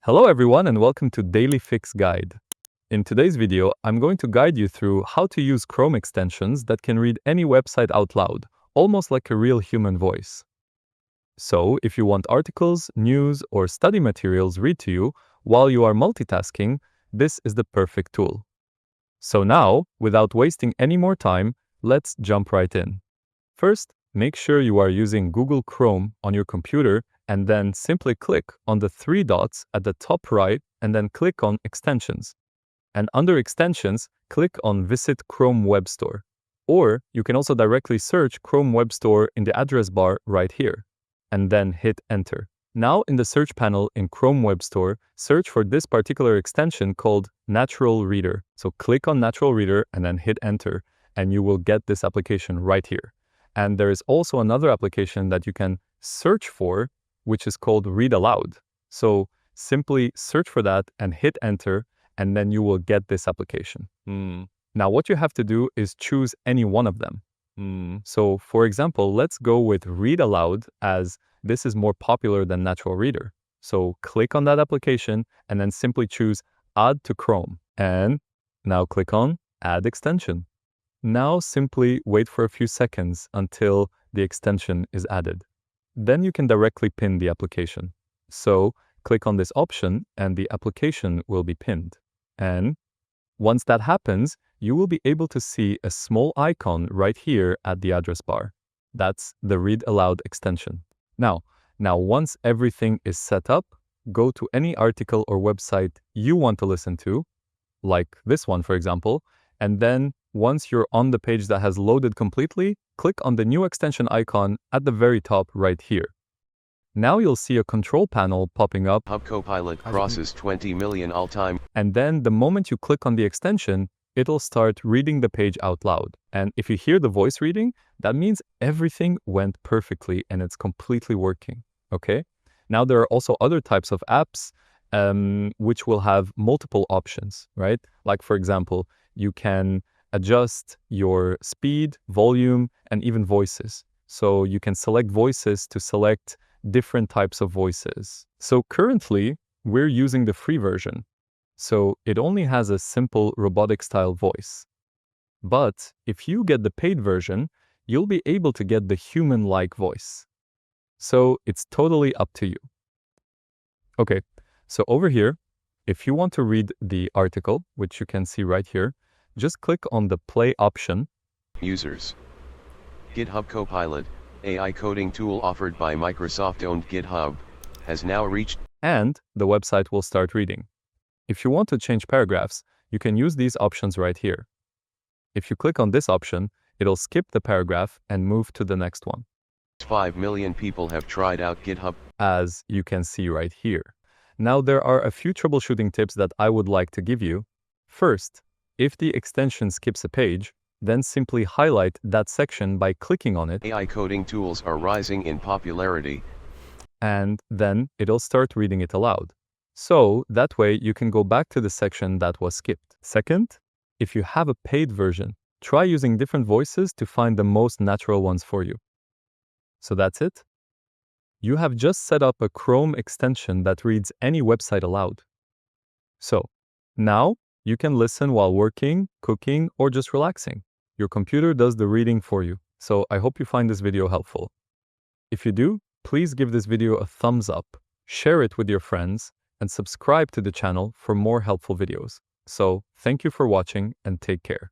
Hello everyone and welcome to Daily Fix Guide. In today's video, I'm going to guide you through how to use Chrome extensions that can read any website out loud, almost like a real human voice. So, if you want articles, news, or study materials read to you while you are multitasking, this is the perfect tool. So now, without wasting any more time, let's jump right in. First, make sure you are using Google Chrome on your computer and then simply click on the three dots at the top right and then click on Extensions. And under Extensions, click on Visit Chrome Web Store. Or you can also directly search Chrome Web Store in the address bar right here, and then hit Enter. Now in the search panel in Chrome Web Store, search for this particular extension called Natural Reader. So click on Natural Reader and then hit Enter, and you will get this application right here. And there is also another application that you can search for, which is called Read Aloud. So simply search for that and hit Enter, and then you will get this application. Now what you have to do is choose any one of them. So for example, let's go with Read Aloud, as this is more popular than Natural Reader. So click on that application and then simply choose Add to Chrome. And now click on Add Extension. Now simply wait for a few seconds until the extension is added. Then you can directly pin the application. So click on this option and the application will be pinned. And once that happens, you will be able to see a small icon right here at the address bar. That's the Read Aloud extension. Now once everything is set up, go to any article or website you want to listen to, like this one for example, and then once you're on the page that has loaded completely, click on the new extension icon at the very top right here. Now you'll see a control panel popping up. Hub Copilot crosses 20 million all-time. And then the moment you click on the extension, it'll start reading the page out loud. And if you hear the voice reading, that means everything went perfectly and it's completely working, okay? Now there are also other types of apps which will have multiple options, right? Like for example, you can adjust your speed, volume, and even voices. So you can select voices to select different types of voices. So currently, we're using the free version. So it only has a simple robotic style voice. But if you get the paid version, you'll be able to get the human-like voice. So it's totally up to you. Okay, so over here, if you want to read the article, which you can see right here, just click on the play option. Users. GitHub Copilot, AI coding tool offered by Microsoft-owned GitHub, has now reached, and the website will start reading. If you want to change paragraphs, you can use these options right here. If you click on this option, it'll skip the paragraph and move to the next one. 5 million people have tried out GitHub, as you can see right here. Now there are a few troubleshooting tips that I would like to give you. First, if the extension skips a page, then simply highlight that section by clicking on it. AI coding tools are rising in popularity. And then it'll start reading it aloud. So that way you can go back to the section that was skipped. Second, if you have a paid version, try using different voices to find the most natural ones for you. So that's it. You have just set up a Chrome extension that reads any website aloud. So now you can listen while working, cooking, or just relaxing. Your computer does the reading for you. So I hope you find this video helpful. If you do, please give this video a thumbs up, share it with your friends, and subscribe to the channel for more helpful videos. So thank you for watching and take care.